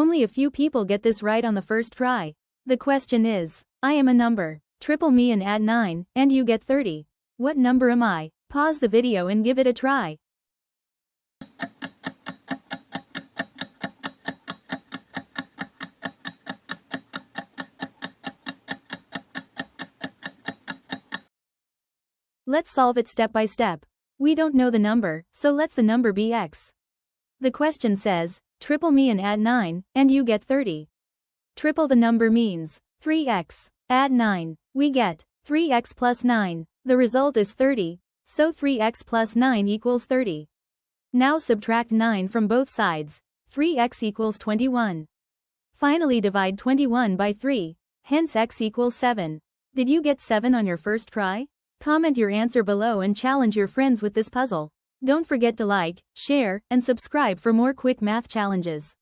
Only a few people get this right on the first try. The question is, I am a number. Triple me and add 9, and you get 30. What number am I? Pause the video and give it a try. Let's solve it step by step. We don't know the number, so let's the number be x. The question says, triple me and add 9, and you get 30. Triple the number means 3x. Add 9. We get 3x plus 9. The result is 30, so 3x plus 9 equals 30. Now subtract 9 from both sides. 3x equals 21. Finally divide 21 by 3, hence x equals 7. Did you get 7 on your first try? Comment your answer below and challenge your friends with this puzzle. Don't forget to like, share, and subscribe for more quick math challenges.